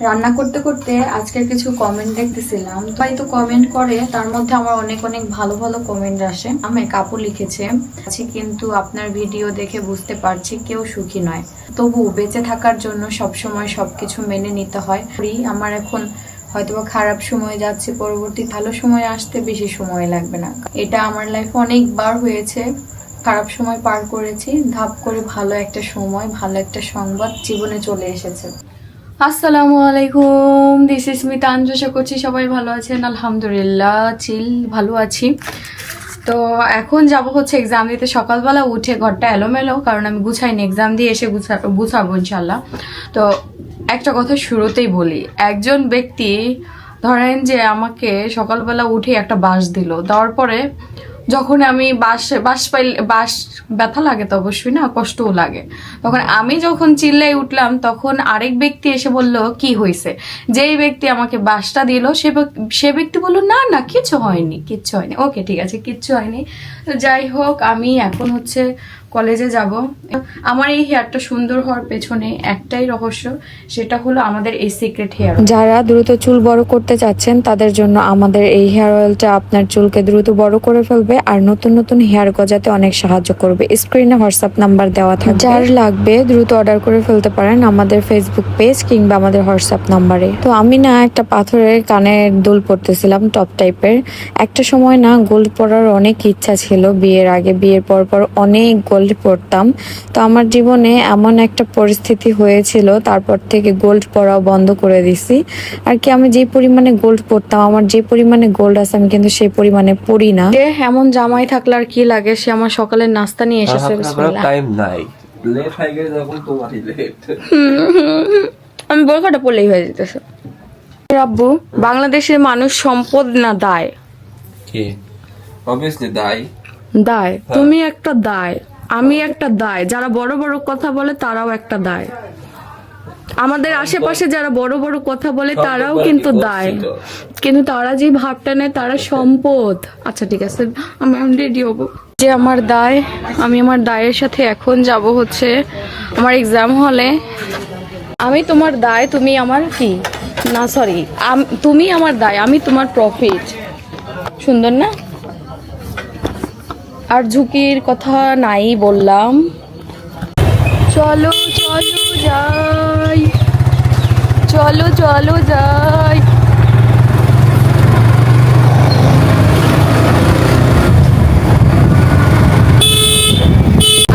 রান্না করতে করতে আজকের কিছু কমেন্ট দেখতেছিলাম, তাই তো কমেন্ট করে, তার মধ্যে আমার অনেক অনেক ভালো ভালো কমেন্ট আসে। আমি কাপু লিখেছে আছে, কিন্তু আপনার ভিডিও দেখে বুঝতে পারছি কেউ সুখী নয়, তবু বেঁচে থাকার জন্য সবসময় সবকিছু মেনে নিতে হয়। আমার এখন হয়তোবা খারাপ সময় যাচ্ছে, পরবর্তী ভালো সময় আসতে বেশি সময় লাগবে না। এটা আমার লাইফে অনেকবার হয়েছে, খারাপ সময় পার করেছি, ধাপ করে ভালো একটা সময়, ভালো একটা সংবাদ জীবনে চলে এসেছে। আসসালামু আলাইকুম, দিস ইজ মিতা। আশা করছি সবাই ভালো আছেন। আলহামদুলিল্লাহ চিল ভালো আছি। তো এখন যাব হচ্ছে এক্সাম দিতে। সকালবেলা উঠে ঘরটা এলোমেলো, কারণ আমি গুছাইনি, এক্সাম দিয়ে এসে গুছাবো ইনশাল্লাহ। তো একটা কথা শুরুতেই বলি, একজন ব্যক্তি ধরেন যে আমাকে সকালবেলা উঠে একটা বাস দিল, দেওয়ার পরে যখন আমি বাস ব্যথা লাগে তো অবশ্যই না, কষ্টও লাগে। তখন আমি যখন চিল্লাই উঠলাম, তখন আরেক ব্যক্তি এসে বলল কি হয়েছে। যেই ব্যক্তি আমাকে বাসটা দিল সে ব্যক্তি বলল না না কিচ্ছু হয়নি। ওকে ঠিক আছে, কিচ্ছু হয়নি। তো যাই হোক, আমি এখন হচ্ছে কলেজে যাব। আমার এই হেয়ারটা সুন্দর হওয়ার পেছনে একটাই রহস্য, সেটা হলো আমাদের এই সিক্রেট হেয়ার। যারা দ্রুত চুল বড় করতে চাচ্ছেন তাদের জন্য আমাদের এই হেয়ার অয়েলটা আপনার চুলকে দ্রুত বড় করে ফেলবে আর নতুন নতুন হেয়ার গজাতে অনেক সাহায্য করবে। স্ক্রিনে হোয়াটসঅ্যাপ নাম্বার দেওয়া থাকবে, যার লাগবে দ্রুত অর্ডার করে ফেলতে পারেন আমাদের ফেসবুক পেজ কিংবা আমাদের হোয়াটসঅ্যাপ নাম্বারে। তো আমি না একটা পাথরের কানের দুল পরতেছিলাম, টপ টাইপের। একটা সময় না গোল্ড পরার অনেক ইচ্ছা ছিল, বিয়ের আগে। বিয়ের পর অনেক গোল্ড পরতাম। তো আমার জীবনে এমন একটা পরিস্থিতি হয়েছিল, তারপর থেকে গোল্ড পরাও বন্ধ করে দিছি। আর কি, আমি যে পরিমাণে গোল্ড পরতাম, আমার যে পরিমাণে গোল্ড আছে আমি কিন্তু সেই পরিমাণে পরি না। এমন জামাই থাকলে আর কি লাগে, সে আমার সকালের নাস্তা নিয়ে এসেছে। টাইম নাই, লেট হয়ে গেছে যখন তোমারই লেট। আমি বোরখাটা পরলেই হয়ে যেতেছে। আব্বু, বাংলাদেশের মানুষ সম্পদ না দায়? কি অবভিয়াসলি দায়। দায়? তুমি একটা দায়, আমি একটা দায়, যারা বড় বড় কথা বলে তারাও একটা দায়। আমাদের আশেপাশে যারা বড় বড় কথা বলে তারাও কিন্তু দায়, কিন্তু তারা যে ভাবটা নেয় তারা সম্পদ। আচ্ছা ঠিক আছে, আমি রেডি হবো। যে আমার দায়, আমি আমার দায়ের সাথে এখন যাব হচ্ছে আমার এক্সাম হলে। আমি তোমার দায়, তুমি আমার কি না, সরি, তুমি আমার দায়, আমি তোমার প্রফিট। সুন্দর না? আর ঝুঁকির কথা নাই বললাম। চলো চলো যাই, চলো চলো যাই।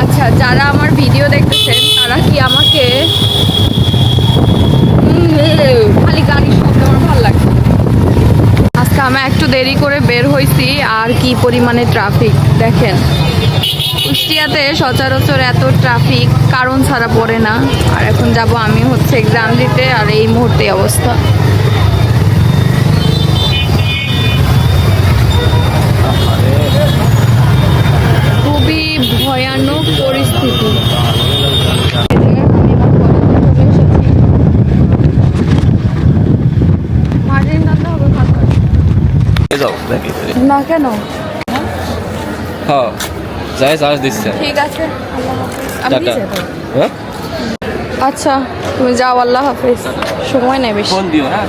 আচ্ছা, যারা আমার ভিডিও দেখতেছেন তারা কি আমাকে খালি গাড়ি শব্দ আমার ভালো লাগছে। আজকে আমি একটু দেরি করে বের হয়েছি, আর কি পরিমাণে ট্রাফিক দেখেন। কুষ্টিয়াতে সচরাচর এত ট্রাফিক কারণ ছাড়া পড়ে না। আর এখন যাব আমি হচ্ছে এক্সাম দিতে, আর এই মুহূর্তে অবস্থা। খুবই ভয়ানক পরিস্থিতি। না কেন? হ্যাঁ যাই চার্জ দিচ্ছে। ঠিক আছে, হ্যাঁ আচ্ছা তুমি যাও, আল্লাহ হাফেজ। সময় নেই বেশি। ফোন দিও। হ্যাঁ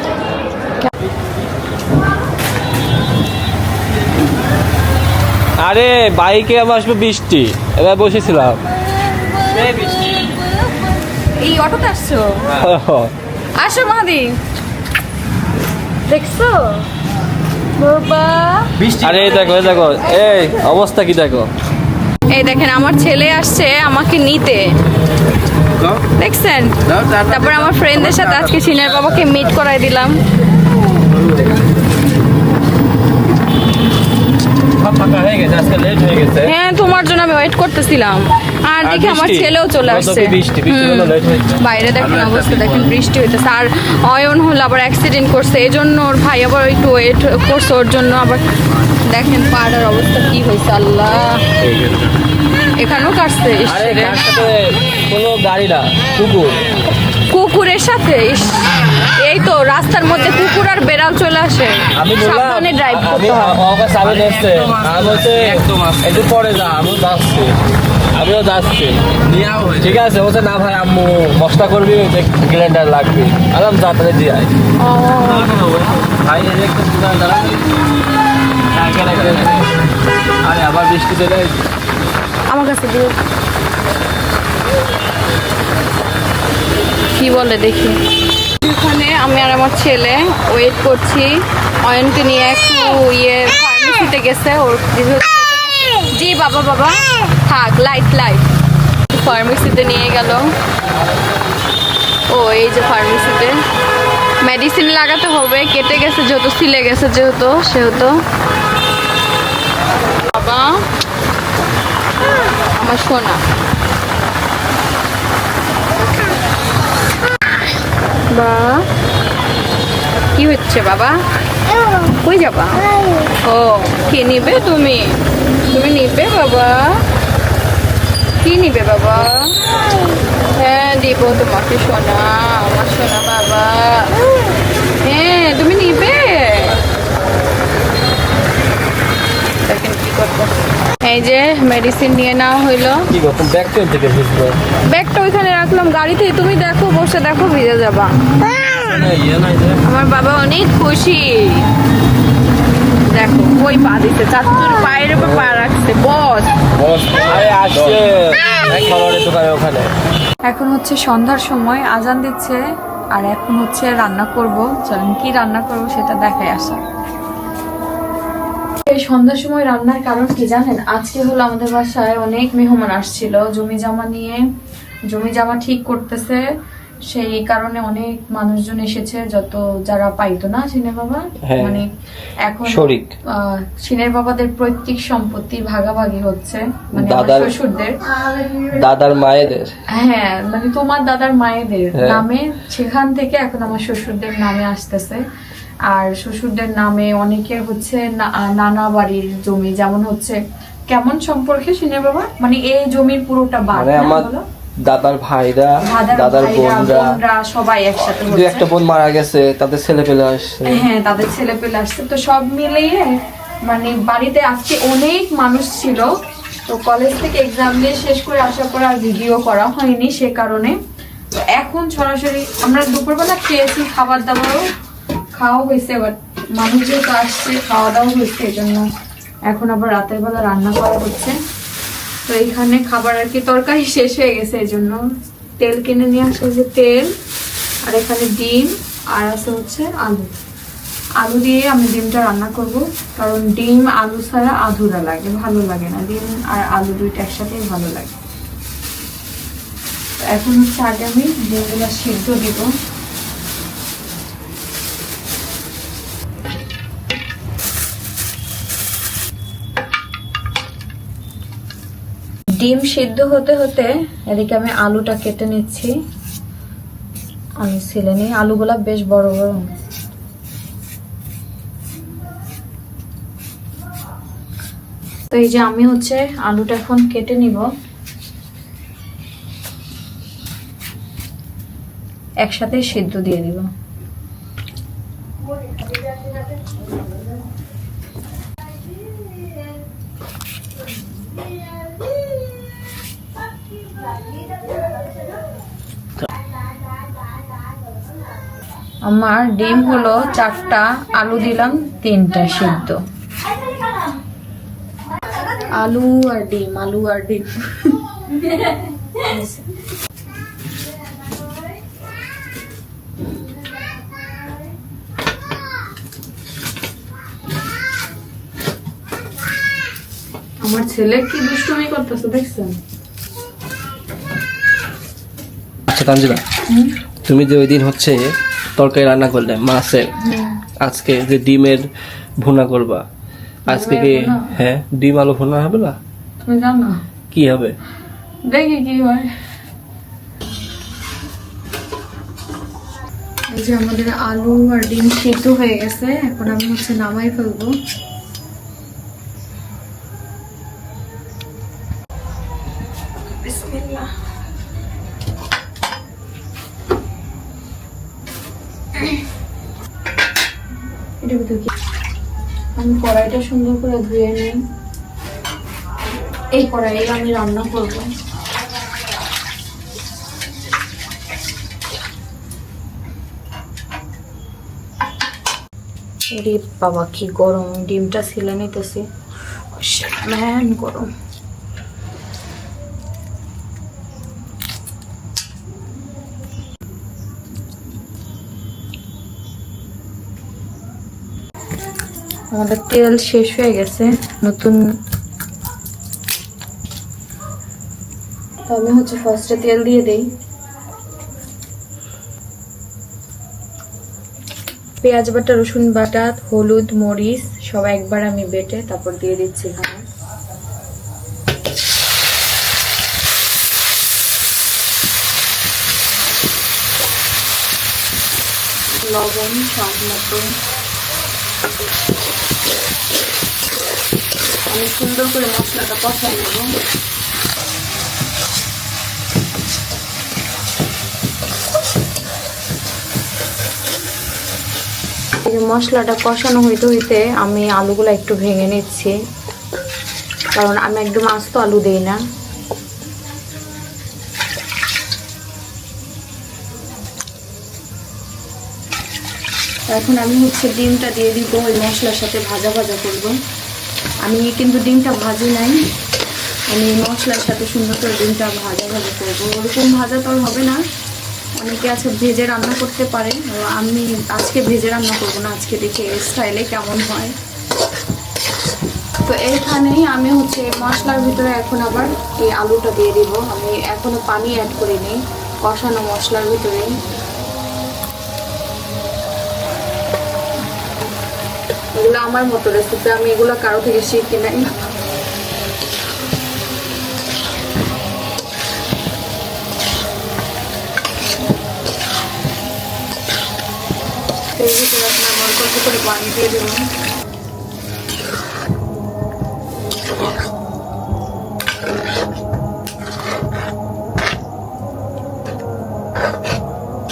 আরে বাইকে আবার আসবে বৃষ্টি, এবার বসেছিলাম। এই অটোতে আসছো? আসো মাদি, দেখছো বাবা? আরে দেখো দেখো, এই অবস্থা কি দেখো। এই দেখেন, আমার ছেলে আসছে আমাকে নিতে, দেখছেন? তারপর আমার ফ্রেন্ডদের সাথে আজকে সিনের বাবাকে মিট করাই দিলাম। হ্যাঁ, তোমার জন্য আমি ওয়েট করতেছিলাম, আর দেখি আমার ছেলেও চলে আসছে। বাইরে দেখেন অবস্থা, দেখেন বৃষ্টি হইতেছে। আর অয়ন হলো আবার অ্যাক্সিডেন্ট করছে, এই জন্য ওর ভাই আবার একটু ওয়েট করছে ওর জন্য। আবার দেখেন পাড়ার অবস্থা কি হয়েছে, আল্লাহ। এখানেও কাটছে কোনো গাড়ি না, কুকুর। কুকুরের সাথে এই তো রাস্তার মধ্যে কুকুর আর বেড়াল চলে আসে, আমি সাবধানে ড্রাইভ করতে হয়। ওকে সামনে এসছে আমি বলছে একটু পরে যা, আমিও যাচ্ছি ঠিক আছে। বলছে না ভাই আম্মু মশলা করবি, গ্রাইন্ডার লাগবে। আলাম যা তাহলে দিয়ে আয়। ও, ভাই এই যে একটু আরে আবার বৃষ্টি চলে এসেছে। আমার কাছে দিও, কি বলে দেখি। এখানে আমি আর আমার ছেলে ওয়েট করছি, অয়নকে নিয়ে একটু ফার্মেসিতে গেছে ওর। জি বাবা বাবা থাক, লাইট ফার্মেসিতে নিয়ে গেল। ও এই যে ফার্মেসিতে মেডিসিন লাগাতে হবে, কেটে গেছে যেহেতু, সিলে গেছে যেহেতু, সেহেতু। বাবা আমার সোনা, বা কি হচ্ছে বাবা, কই যাবা? ও কি নিবে তুমি নিবে বাবা? কি নিবে বাবা? হ্যাঁ দিব তোমাকে সোনা, আমার সোনা বাবা। হ্যাঁ তুমি নিবে। দেখেন কি করবো। এই যে মেডিসিন নিয়ে নেওয়া হইলো। কি করতো ব্যাগটা থেকে ভিজলো? ব্যাগটা ওইখানে রাখলাম গাড়িতে, তুমি দেখো, বসে দেখো, ভিজে যাবা। আমার বাবা অনেক খুশি, দেখো ওই পা দিতে, চাচুর পায়ের উপর পা রাখছে। বস আসছে দোকানে ওখানে। এখন হচ্ছে সন্ধ্যার সময়, আজান দিচ্ছে, আর এখন হচ্ছে রান্না করব। চলেন কি রান্না করব সেটা দেখাই আসা। এই সন্ধ্যার সময় রান্নার কারণ কি জানেন? আজকে হলো আমাদের বাসায় অনেক মেহমান আসছিল, জমি জামা ঠিক করতেছে, সেই কারণে অনেক মানুষজন এসেছে, যারা পাইতো না সিনের বাবা, মানে এখন সিনের বাবাদের পৈতৃক সম্পত্তি ভাগাভাগি হচ্ছে, মানে শ্বশুরদের দাদার মায়েদের, হ্যাঁ মানে তোমার দাদার মায়েদের নামে, সেখান থেকে এখন আমার শ্বশুরদের নামে আসতেছে। আর শ্বশুরদের নামে অনেকের হচ্ছে নানা বাড়ির জমি, যেমন হচ্ছে কেমন সম্পর্কে সিনের বাবা, মানে এই জমির পুরোটা দাদার ভাইরা, দাদার বোনরা সবাই একসাথে, একটা বোন মারা গেছে, তাদের ছেলে পেলে আসছে। হ্যাঁ তাদের ছেলে পেলে আসছে, তো সব মিলিয়ে মানে বাড়িতে আজকে অনেক মানুষ ছিল। তো কলেজ থেকে এক্সাম দিয়ে শেষ করে আসার পর আর ভিডিও করা হয়নি, সে কারণে এখন সরাসরি আমরা দুপুরবেলা খেয়েছি, খাবার দাবারও খাওয়া হয়েছে, এবার মানুষ যেহেতু আসছে খাওয়া দাওয়া হয়েছে, এই জন্য এখন আবার রাতের বেলা রান্না করা হচ্ছে। তো এইখানে খাবার আর কি তরকারি শেষ হয়ে গেছে, এই জন্য তেল কিনে নিয়ে আসা হয়েছে, তেল, আর এখানে ডিম, আর আছে হচ্ছে আলু দিয়ে আমি ডিমটা রান্না করব, কারণ ডিম আলু ছাড়া আধুরা লাগে, ভালো লাগে না। ডিম আর আলু দুইটা একসাথেই ভালো লাগে। এখন হচ্ছে আগে আমি ডিমগুলো সিদ্ধ দিব। ডিম সিদ্ধ হতে হতে এদিকে আমি আলুটা কেটে নিচ্ছি, আমি ছিলে নিই। আলুগুলা বেশ বড় বড়। তো এই যে আমি হচ্ছে আলুটা এখন কেটে নিব, একসাথে সিদ্ধ দিয়ে দিব। আমার ডিম হলো 4টা, আলু দিলাম 3টা সিদ্ধ। আলু আর ডিম আমার ছেলে কি দুষ্টুমি করতেছে দেখছেন? আচ্ছা তানজিলা, তুমি যে ওই দিন হচ্ছে তরকারি রান্না করলে মাছের, আজকে যে ডিমের ভুনা করবা, আজকে কি হ্যাঁ ডিম আলু ভুনা হবে না? তুমি জানো কি হবে? দেখি কি হয়। এই যে আমাদের আলু আর ডিম সিদ্ধ হয়ে গেছে, এখন আমি হচ্ছে নামাই ফেলবো। বিসমিল্লাহ। এটার ভিতরে কি? আমি কড়াইটা সুন্দর করে ধুয়ে নিই। এই কড়াইয়ে আমি রান্না করবো। রে বাবা কি গরম, ডিমটা ছিলে নিতেছি, ম্যান গরম। আমাদের তেল শেষ হয়ে গেছে নতুন। আমি ফার্স্টে তেল দিয়ে দেই। পেঁয়াজ বাটা, রসুন বাটা, হলুদ, মরিচ সব একবার আমি বেটে তারপর দিয়ে দিচ্ছি এখানে। লবণ স্বাদ মতো। আমি সুন্দর করে মশলাটা কষাই নেব। মশলাটা কষানো হইতে হইতে আমি আলুগুলো একটু ভেঙে নিচ্ছি, কারণ আমি একদম আস্ত আলু দেই না। এখন আমি ডিমটা দিয়ে দিব, ওই মশলার সাথে ভাজা ভাজা করব। আমি কিন্তু ডিমটা ভাজি নাই, আমি মশলার সাথে সুন্দর করে ডিমটা ভাজা ভাজা করবো। ওরকম ভাজা তো হবে না, অনেকে আছে ভেজে রান্না করতে পারে, আমি আজকে ভেজে রান্না করবো না। আজকে দেখি এই স্টাইলে কেমন হয়। তো এইখানেই আমি মশলার ভিতরে এখন আবার এই আলুটা দিয়ে দিব। আমি এখনো পানি অ্যাড করিনি কষানো মশলার ভিতরে। এগুলো আমার মতো রেসিপি, আমি এগুলো কারো থেকে শিখি নাই। এর ভিতরে আপনার অল্প করে পানি দিয়ে দেবেন।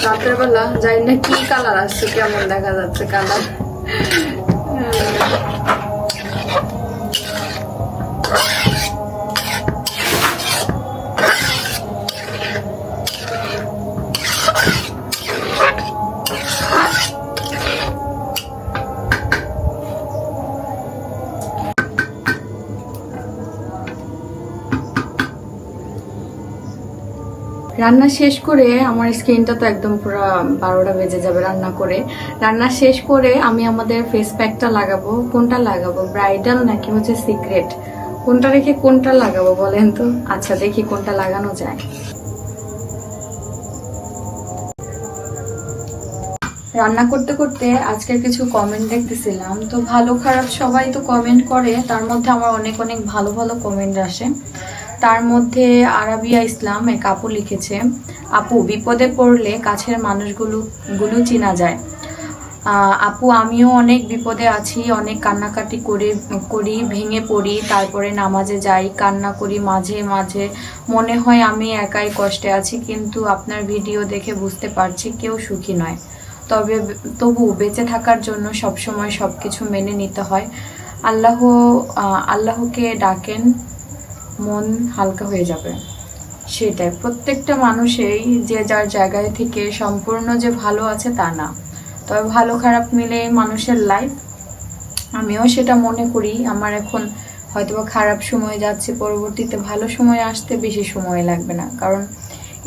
রাতের বেলা জানি না কি কালার আসছে, কেমন দেখা যাচ্ছে কালার। রান্না শেষ করে আমার স্কিনটা তো একদম পুরো 12টা বেজে যাবে রান্না করে। রান্না শেষ করে আমি আমাদের ফেস প্যাকটা লাগাবো। কোনটা লাগাবো, ব্রাইডাল নাকি সিক্রেট, কোনটা রেখে কোনটা লাগাবো বলেন তো? আচ্ছা দেখি কোনটা লাগানো যায়। রান্না করতে করতে আজকের কিছু কমেন্ট দেখতেছিলাম, তো ভালো খারাপ সবাই তো কমেন্ট করে, তার মধ্যে আমার অনেক অনেক ভালো ভালো কমেন্ট আসে। তার মধ্যে আরাবিয়া ইসলাম এক আপু লিখেছে, আপু বিপদে পড়লে কাছের মানুষগুলো চেনা যায়। আপু আমিও অনেক বিপদে আছি, অনেক কান্নাকাটি করি, ভেঙে পড়ি, তারপরে নামাজে যাই, কান্না করি, মাঝে মাঝে মনে হয় আমি একাই কষ্টে আছি, কিন্তু আপনার ভিডিও দেখে বুঝতে পারছি কেউ সুখী নয়। তবু বেঁচে থাকার জন্য সবসময় সবকিছু মেনে নিতে হয়। আল্লাহকে ডাকেন, মন হালকা হয়ে যাবে। সেটাই, প্রত্যেকটা মানুষই যে যার জায়গায় থেকে সম্পূর্ণ যে ভালো আছে তা না, তবে ভালো খারাপ মিলে মানুষের লাইফ। আমিও সেটা মনে করি। আমার এখন হয়তো খারাপ সময় যাচ্ছে, পরবর্তীতে ভালো সময় আসতে বেশি সময় লাগবে না, কারণ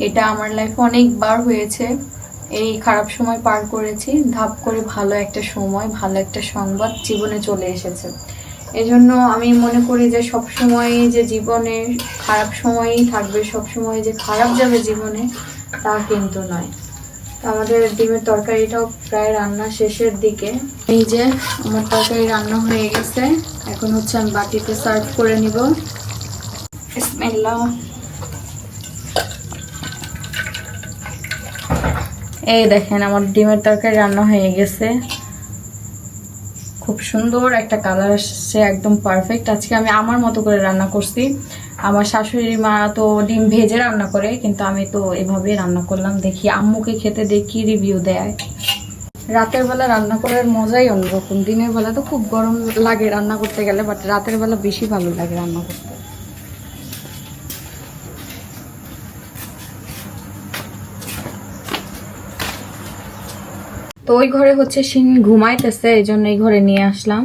এটা আমার লাইফে অনেকবার হয়েছে। এই খারাপ সময় পার করেছি, ধাপ করে ভালো একটা সময়, ভালো একটা সংবাদ জীবনে চলে এসেছে। এজন্য আমি মনে করি যে সব সময় যে জীবনে খারাপ সময়ই থাকবে, সব সময় যে খারাপ যাবে জীবনে তা কিন্তু নয়। আমাদের ডিমের তরকারিটাও প্রায় রান্না শেষের দিকে। এই যে আমার তরকারি রান্না হয়ে গেছে, এখন আমি বাটিতে সার্ভ করে নিব। বিসমিল্লাহ। এই দেখেন আমার ডিমের তরকারি রান্না হয়ে গেছে, খুব সুন্দর একটা কালার আসছে, একদম পারফেক্ট। আজকে আমি আমার মতো করে রান্না করছি। আমার শাশুড়ি মা তো ডিম ভেজে রান্না করে, কিন্তু আমি তো এভাবেই রান্না করলাম। দেখি আম্মুকে খেতে দেখি রিভিউ দেয়। রাতের বেলা রান্না করার মজাই অন্যরকম। দিনের বেলা তো খুব গরম লাগে রান্না করতে গেলে, বাট রাতের বেলা বেশি ভালো লাগে রান্না করতে। তো ওই ঘরে হচ্ছে শিন ঘুমাইতেছে, এই জন্য এই ঘরে নিয়ে আসলাম।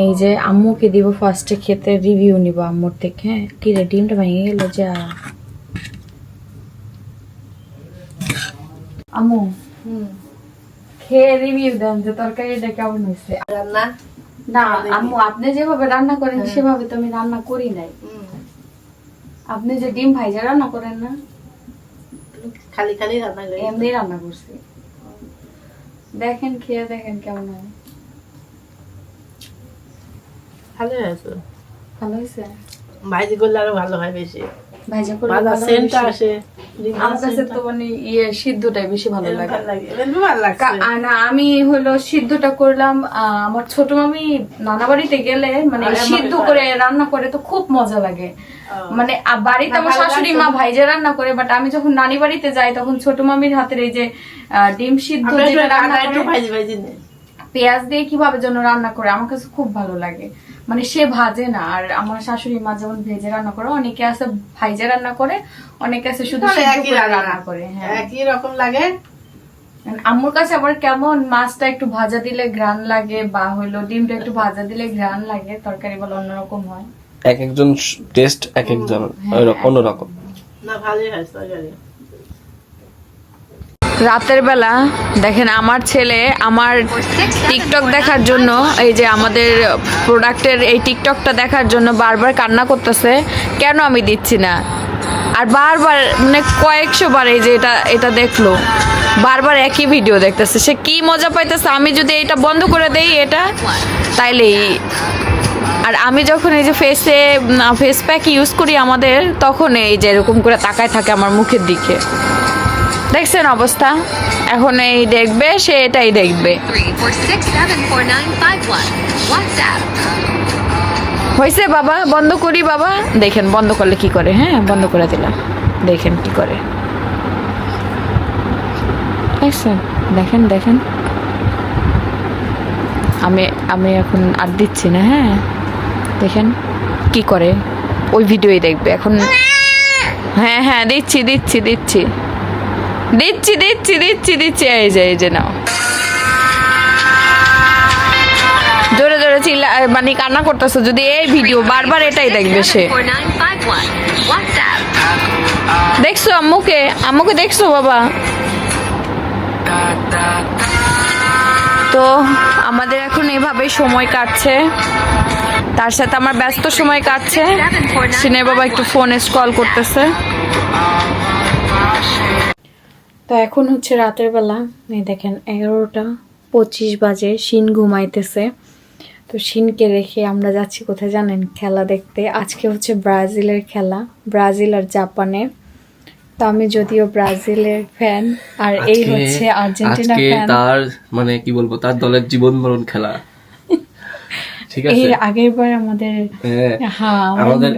এই যে আম্মুকে দিব ফার্স্টে খেতে, রিভিউ নিব আম্মুর থেকে। হ্যাঁ কি রে, ডিমটা ভেঙে গেল যা। আম্মু খেয়ে রিভিউ দেন যে তরকারিটা কেমন হয়েছে। রান্না না আম্মু, আপনি যেভাবে রান্না করেন সেভাবে তো আমি রান্না করি নাই। আপনি যে ডিম ভাইজা রান্না করেন না, খালি খালি রান্না করি। এমনি রান্না করছি। দেখেন খেয়ে দেখেন কেমন হয়। ভালো হয়েছে, ভালো হয়েছে। ভাজি করলে আরো ভালো হয় বেশি, ভাইজা করলে ভাজা ভালো সেন্টটা বেশি। আসে। আমার কাছে তো মানে সিদ্ধটাই বেশি ভালো লাগে। ভালো লাগে, এমনি ভালো লাগছে। না আমি হলো সিদ্ধটা করলাম। আমার ছোট মামি নানা বাড়িতে গেলে মানে সিদ্ধ করে রান্না করে তো খুব মজা লাগে। মানে বাড়িতে আমার শাশুড়ি মা ভাইজা রান্না করে, বাট আমি যখন নানি বাড়িতে যাই তখন ছোট মামির হাতের এই যে ডিম সিদ্ধ আমরা একটু যেটা রান্না একটু করে ভাজি ভাজি নেই, পেঁয়াজ দিয়ে কিভাবে যেন রান্না করে, আমার কাছে খুব ভালো লাগে। মানে সে ভাজে না, আর আমার শাশুড়ি মা যেমন ভেজে রান্না করে, অনেকে আছে ভাইজে রান্না করে, অনেকে আছে শুধু সিদ্ধ একই করে রান্না রান্না করে। হ্যাঁ একই রকম লাগে। আম্মুর কাছে আবার কেমন মাছটা একটু ভাজা দিলে ঘ্রাণ লাগে, বা হইলো ডিমটা একটু ভাজা দিলে ঘ্রাণ লাগে, তরকারি বলে অন্যরকম হয়। এক একজন টেস্ট এক একজন অন্যরকম। না ভালোই হয়েছে তরকারি। রাতের বেলা দেখেন আমার ছেলে আমার টিকটক দেখার জন্য, এই যে আমাদের প্রোডাক্টের এই টিকটকটা দেখার জন্য বারবার কান্না করতেছে, কেন আমি দিচ্ছি না। আর বারবার মানে কয়েকশো বার এই যে এটা দেখলো, বারবার একই ভিডিও দেখতেছে, সে কি মজা পাইতেছে। আমি যদি এটা বন্ধ করে দেই এটা, তাইলেই। আর আমি যখন এই যে ফেস প্যাক ইউজ করি আমাদের, তখন এই যে এরকম করে তাকায় থাকে আমার মুখের দিকে। দেখছেন অবস্থা, এখন এই দেখবে, সে এটাই দেখবে। হয়েছে বাবা, বন্ধ করি বাবা। দেখেন বন্ধ করলে কি করে। হ্যাঁ বন্ধ করে দিলাম, দেখেন কি করে। দেখছেন, দেখেন দেখেন। আমি এখন আর দিচ্ছি না। হ্যাঁ দেখেন কি করে, ওই ভিডিওই দেখবে এখন। হ্যাঁ হ্যাঁ দিচ্ছি দিচ্ছি দিচ্ছি দিচ্ছি দিচ্ছি দিচ্ছি দিচ্ছি এই যে নাও। জোরে জোরে চিল্লা মানে কান্না করতেছে, যদি এই ভিডিও বারবার এটাই দেখবে সে। দেখছো আম্মুকে দেখছো বাবা। তো আমাদের এখন এভাবেই সময় কাটছে, তার সাথে আমার ব্যস্ত সময় কাটছে। সিনের বাবা একটু ফোনে স্ক্রল করতেছে। তো এখন হচ্ছে রাতের বেলা, এই দেখেন 11:25 বাজে, শিন ঘুমাইতেছে। তো শিনকে রেখে আমরা যাচ্ছি কোথায় জানেন, খেলা দেখতে। আজকে হচ্ছে ব্রাজিলের খেলা, ব্রাজিল আর জাপানের। তো আমি যদিও ব্রাজিলের ফ্যান, আর এই হচ্ছে আর্জেন্টিনা ফ্যান। তার মানে কি বলবো, তার দলের জীবন মরণ খেলা। ঠিক আছে, এর আগের বার আমাদের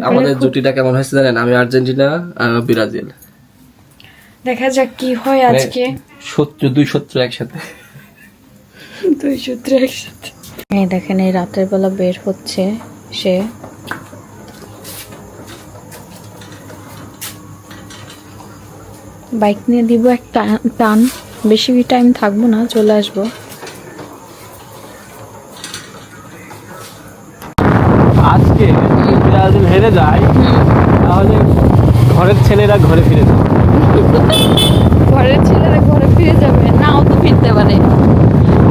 আমাদের জুটিটা কেমন হয়েছে জানেন, আমি আর্জেন্টিনা আর ব্রাজিল। দেখা যাক কি হয় আজকে। দুই শত্রু একসাথে। এই দেখেন এই রাতের বেলা বের হচ্ছে সে। বাইক নিয়ে দিব একটা টান, বেশি টাইম থাকবো না, চলে আসবো। আজকে ব্রাজিল হেরে যায়, তাহলে ঘরের ছেলেরা ঘরে ফিরে যাবে। ঘরের ছেলেরা ঘরে ফিরে যাবে, নাও তো ফিরতে পারে।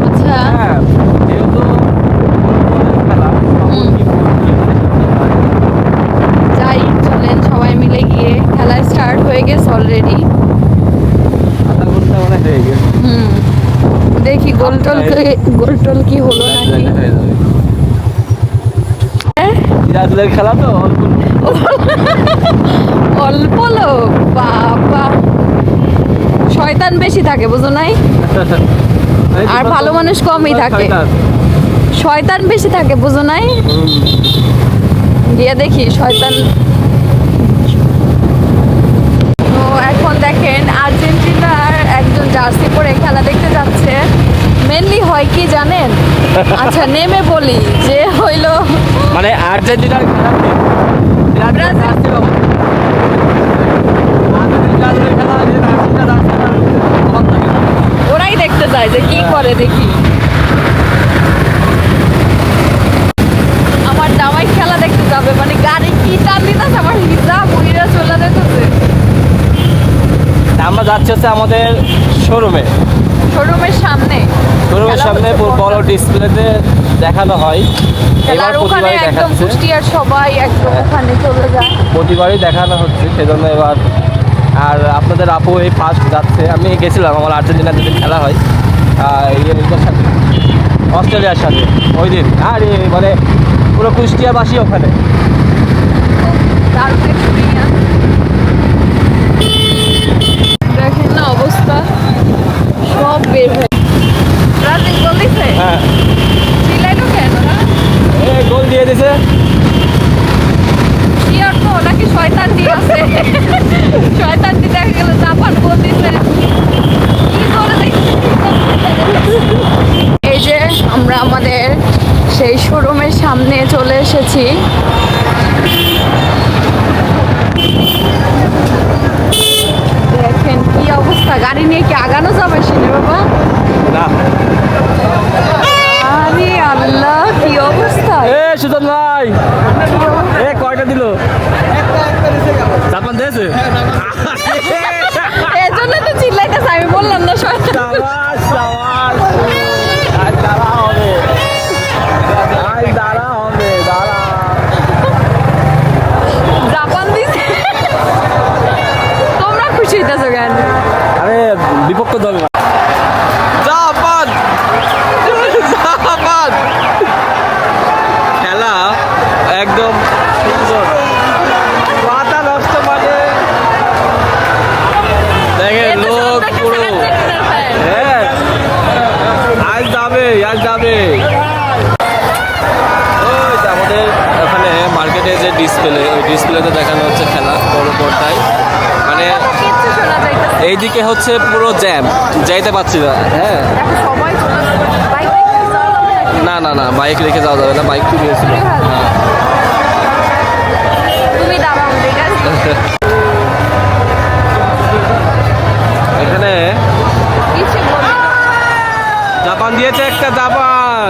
আচ্ছা যেহেতু খেলা, যাই চলেন সবাই মিলে গিয়ে, খেলা স্টার্ট হয়ে গেছে অলরেডি। আধা ঘন্টা মনে হয়ে গেছে। দেখি গোলটোল কি হলো নাকি। ব্রাজিলের খেলা তো অল্প লোক, বাবা শয়তান বেশি থাকে বুঝো নাই, আর ভালো মানুষ কমই থাকে। শয়তান বেশি থাকে বুঝো নাই, গিয়ে দেখি শয়তান। তো এখন দেখেন আর্জেন্টিনার একজন জার্সি পরে খেলা দেখতে যাচ্ছে। মেন মেনলি হয় কি জানেন, আচ্ছা নেমে বলি যে হইলো মানে আর্জেন্টিনার খেলা ব্রাজিল। ওরাই দেখতে যায় যে কি করে দেখি। আমার জামাই খেলা দেখতে যাবে, মানে গাড়ি কি টান দিতেছে, আমার হিসাব উইরা চলে যেতেছে। আমরা যাচ্ছি হচ্ছে আমাদের শোরুমে শোরুমের সামনে শোরুমের খেলা সামনে হচ্ছে বড় ডিসপ্লেতে দেখানো হয়। এবার খেলার ওখানে প্রতিবারই একদম দেখাচ্ছে, কুষ্টিয়ার সবাই একদম ওখানে চলে যায়। প্রতিবারই দেখানো হচ্ছে, সেজন্য এবার। আর আপনাদের আপু এই ফার্স্ট যাচ্ছে, আমি গেছিলাম আমার আর্জেন্টিনার যেদিন খেলা হয় ইয়ের সাথে, অস্ট্রেলিয়ার সাথে ওই দিন। আর মানে পুরো কুষ্টিয়াবাসী ওখানে। দারুণ experience। দেখেন না অবস্থা, সব বের হয়ে ব্রাজিল গোল দিছে। হ্যাঁ, চিল্লাইলো কেন ওরা? গোল দিয়ে দিছে। কি অর্থ, নাকি শয়তান দিয়ে আছে? শয়তান দিয়ে দেখা গেল জাপান গোল দিছে। কি করে দেখছি? এই যে আমরা আমাদের সেই শোরুমের সামনে চলে এসেছি। দেখেন কি অবস্থা, গাড়ি নিয়ে কি আগানো যাবে সিনে বাবা? না, আরে আল্লাহ কি অবস্থা! সুতন ভাই কয়টা দিল? জাপান দিয়েছে। এর জন্য তো চিল্লাইতেছে, আমি বললাম না শয়তান। সাবাস, সাবাস। আজ দাঁড়া হবে, আজ দাঁড়া হবে, দাঁড়া। জাপান দিছে, তোমরা খুশি হইতেছো কেন? আরে বিপক্ষ দল না। জাপান, জাপান খেলা একদম সুন্দর, মাথা নষ্ট। মানে দেখেন লোক পুরো, হ্যাঁ আজ যাবে, আজ যাবে। ওই যে আমাদের ওখানে মার্কেটে যে ডিসপ্লে, ওই ডিসপ্লেতে দেখানো হচ্ছে খেলা বড় পর্দায়। মানে কিচ্ছু শোনা যাইতেছে এইদিকে হচ্ছে পুরো জ্যাম, যাইতে পারছি না। হ্যাঁ, দেখো সবাই চলে আসছে। বাইক রেখে যাওয়া যাবে নাকি? না না না, বাইক রেখে যাওয়া যাবে না, বাইক চুরি হয়েছিল। চুরি হয়েছে? হ্যাঁ। তুমি দাঁড়াও, ঠিক আছে? এখানে কিছু বলবি না। জাপান দিয়েছে একটা, জাপান,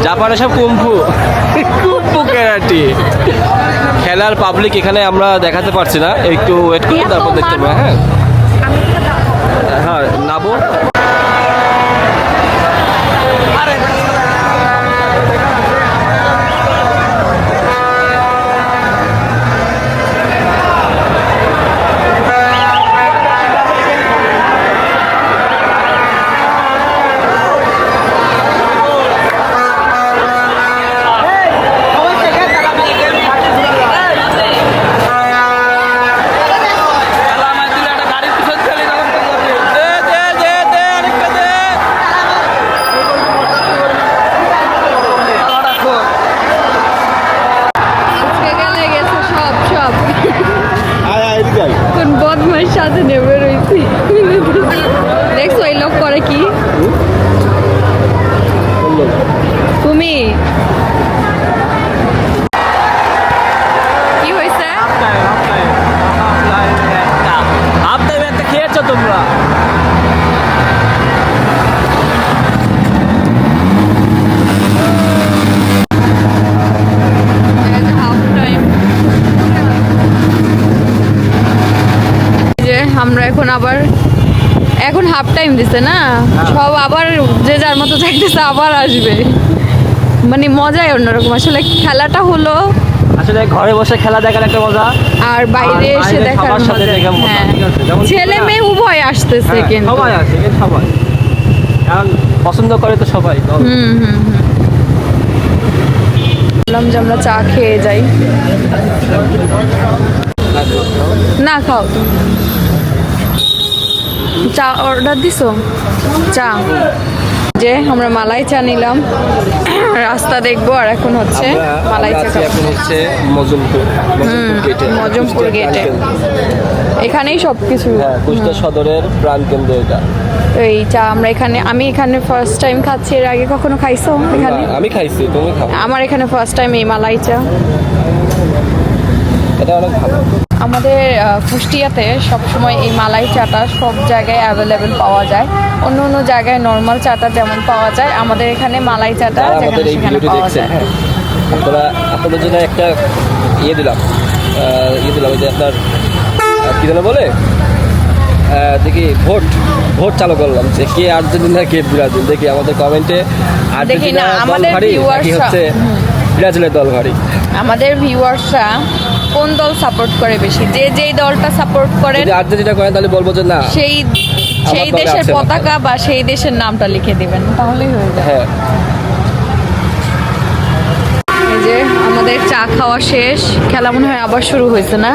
জাপানে সব কুম্ফু, কুম্ফু ক্যারাটি খেলার পাবলিক এখানে আমরা দেখাতে পারছি না, একটু ওয়েট করি তারপর দেখতে পাবো। হ্যাঁ আমি তো দাঁড়াও। হ্যাঁ, নাবো। আজকে গেলে গেছে সব সব। কোন বদমার সাথে নেমে রয়েছি। দেখছো এই লোক করে কি? তুমি কি হয়েছে? হাফ টাইম একটা খেয়েছো তোমরা। যে আমরা এখন হাফ টাইম দিছে না, সব আবার যে যার মতো থাকতেছে, আবার আসবে। মানে মজাই অন্যরকম। আসলে খেলাটা হলো, আসলে ঘরে বসে খেলা দেখার একটা মজা, আর বাইরে আর এসে বাইরে দেখার সবার সাথে মজা। দেখা মজা, হ্যাঁ, ঠিক আছে? যেমন ছেলে তোমরা- মেয়ে উভয় আসতেছে হ্যাঁ, কিন্তু। সবাই আছে, এখানে সবাই, কারণ পছন্দ করে তো সবাই। হুম হুম হুম। বললাম যে আমরা চা খেয়ে যাই। না খাও তুমি। চা অর্ডার দিছো? চা যে আমরা মালাই চা নিলাম, রাস্তা দেখবো। আর এখন হচ্ছে মালাই চা খাবো। এখন হচ্ছে মজমপুর গেটে, মজমপুর গেটে। এখানেই সবকিছু। হ্যাঁ, কুষ্টিয়া সদরের প্রাণকেন্দ্র এটা। এই চা আমি এখানে ফার্স্ট টাইম খাচ্ছি। এর আগে কখনো খাইছো এখানে? না, আমি খাইছি, তুমি খাও। আমার এখানে ফার্স্ট টাইম এই মালাই চা। এটা অনেক ভালো। আমাদের কুষ্টিয়াতে সবসময় এই মালাই চাটা সব জায়গায় অ্যাভেলেবেল পাওয়া যায়। অন্য অন্য জায়গায় নর্মাল চাটা যেমন পাওয়া যায়, আমাদের এখানে মালাই চাটা যারা যেখানে আমাদের এই সেখানে ভিডিওটি পাওয়া দেখছেন, যায়। হ্যাঁ, আপনাদের জন্য একটা দিলাম ওই যে আপনার কি যেন বলে, দেখি ভোট চালু করলাম যে কে আর্জেন্টিনা কে ব্রাজিল। দেখি আমাদের কমেন্টে আর্জেন্টিনা দল আমাদের ভারী নাকি হচ্ছে ব্রাজিলের দল ভারী। আমাদের ভিউয়ার্সরা কোন দল সাপোর্ট করে বেশি? যেই দলটা সাপোর্ট করেন, যদি আর্জেন্টিনা করেন তাহলে বলবো যে না, সেই দলে দেশের আছে না। পতাকা বা সেই দেশের নামটা লিখে দিবেন, তাহলেই হয়ে যায়। হ্যাঁ, এই যে আমাদের চা খাওয়া শেষ, খেলা মনে হয় আবার শুরু হয়েছে না?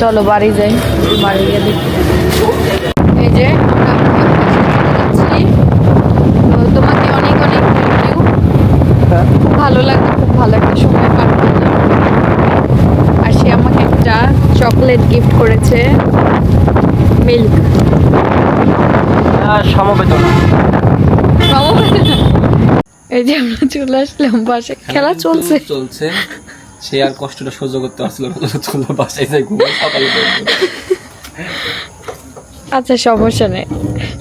চলো বাড়ি যাই, বাড়ি গিয়ে দেখি। এই যে আমরা যাচ্ছি। তো তোমাকে অনেক অনেক থ্যাংক ইউ, খুব ভালো লাগলো, খুব ভালো একটা সময় পার করলাম। আর সে আমাকে একটা চকলেট গিফট করেছে, মিল্ক। সমবেদনা। এই যে আমরা চলে আসলাম বাসে, খেলা চলছে। সে আর কষ্টটা সহ্য করতে পারছিল না, চলো বাসায় যাই, ঘুমাই, সকালে যাই। আচ্ছা সমস্যা নেই,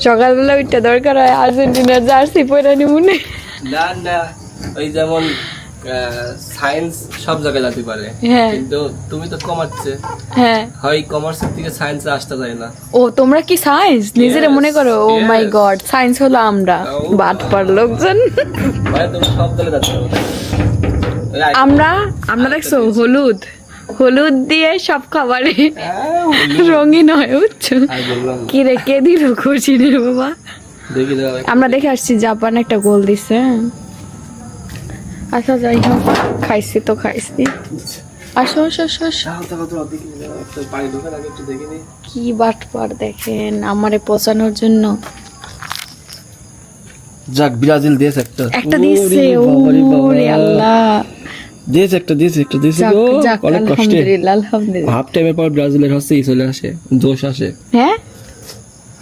সকালবেলা ওইটা দরকার হয় আর্জেন্টিনার জার্সি পরে নিমুনে। না না, ওই যেমন সায়েন্স সব জায়গায় যেতে পারে, হ্যাঁ। কিন্তু তুমি তো কমাচ্ছে, হ্যাঁ, হয় কমার্সের থেকে সায়েন্সে আসতে যায় না। ও তোমরা কি সায়েন্স নিজেরা মনে করো? ও Yes. মাই গড, সায়েন্স হলো আমরা বাটপার লোকজন। মানে তুমি সব দলে যাচ্ছ। আমরা দেখছো হলুদ দিয়ে সব খাবারে রঙিন হয়, বুঝছো? কি রে, কে দিল খুশি রে বাবা? দেখি আমরা দেখে আসছি জাপান একটা গোল দিছে। আচ্ছা যাই হোক, খাইছি তো খাইছি। আসো আসো আসো আসো। পানি ঢোকার আগে একটু দেখিনি। কি বাটপার দেখেন আমারে পচানোর জন্য। যাক, ব্রাজিল দিয়েছে একটা দিছে, ওরে আল্লাহ। দিয়েছে একটা যাক গো, যাক, অনেক কষ্টে। আলহামদুলিল্লাহ। হাফ টাইমের পর ব্রাজিলের হচ্ছেই চলে আসে, জোশ আসে হ্যাঁ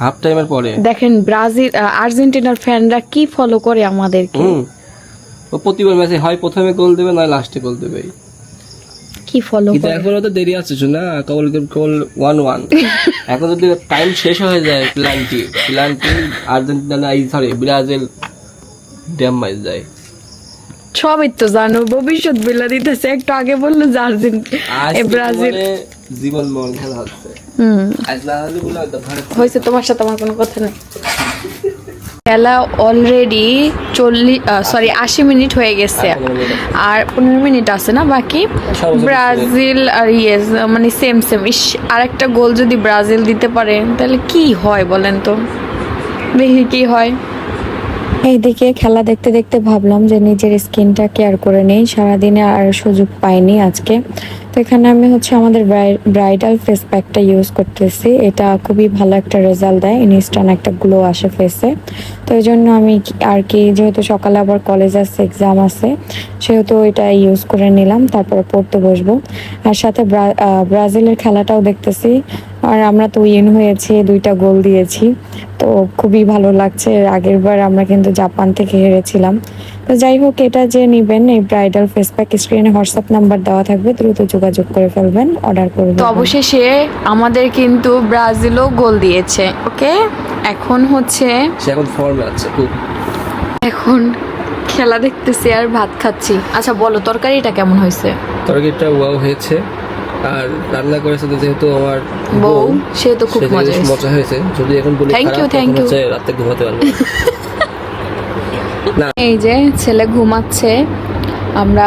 হাফ টাইমের পরে। দেখেন আর্জেন্টিনার ফ্যানরা কি ফলো করে আমাদেরকে, ও প্রতিবার ম্যাচে হয় প্রথমে গোল দেবে, নয় লাস্টে গোল দেবে। কি ফলো কিন্তু করে। এখনো তো দেরি আছে না, কেবল 1-1। এখন যদি টাইম শেষ হয়ে যায়, প্ল্যান্টি আর্জেন্টিনা ব্রাজিল ড্যাম মাইজ যায়। সবই তো জানো, ভবিষ্যৎ বেলা দিতেছে। একটু আগে বললো যে ব্রাজিল জীবন মরণ খেলা হচ্ছে। আজ না হলে বলে হয়েছে, তোমার সাথে আমার কোনো কথা নেই। খেলা অলরেডি 80 মিনিট হয়ে গেছে, আর 15 মিনিট আছে না বাকি। ব্রাজিল আর ইয়েস মানে সেম আর একটা গোল যদি ব্রাজিল দিতে পারে তাহলে কি হয় বলেন তো, দেখি কি হয়। এইদিকে খেলা দেখতে দেখতে ভাবলাম যে নিজের স্কিনটা কেয়ার করে নেই, সারাদিনে আর সুযোগ পাইনি আজকে। তো এখানে আমি হচ্ছে আমাদের ব্রাইডাল ফেস প্যাকটা ইউজ করতেছি। এটা খুবই ভালো একটা রেজাল্ট দেয়, ইনস্ট্যান্ট একটা গ্লো আসে ফেসে। তো এই জন্য আমি আর কি, যেহেতু সকালে আবার কলেজ আছে, এক্সাম আছে, সেহেতু এটা ইউজ করে নিলাম, তারপরে পড়তে বসবো। আর সাথে ব্রাজিলের খেলাটাও দেখতেছি, আর আমরা তো উইন হয়েছি, 2টা গোল দিয়েছি, তো খুবই ভালো লাগছে। আগের বার আমরা কিন্তু জাপান থেকে হেরেছিলাম। তো যাই হোক, এটা যে নিবেন এই ব্রাইডাল ফেস প্যাক, স্ক্রিনে হোয়াটসঅ্যাপ নাম্বার দেওয়া থাকবে, দ্রুত যোগাযোগ করে ফেলবেন, অর্ডার করবেন। তো অবশেষে আমাদের কিন্তু ব্রাজিলও গোল দিয়েছে। ওকে, এখন হচ্ছে সে এখন ফর্মে আছে খুব। এখন খেলা দেখতেছি আর ভাত খাচ্ছি। আচ্ছা বলো, তরকারিটা কেমন হয়েছে? তরকারিটা ওয়াও হয়েছে, আর রান্না করেছে যেহেতু আমার বউ, সে তো খুব মজা হয়েছে। যদি এখন বলি থ্যাংক ইউ রাতে ঘুমাতে পারবো না। এই যে ছেলে ঘুমাচ্ছে, আমরা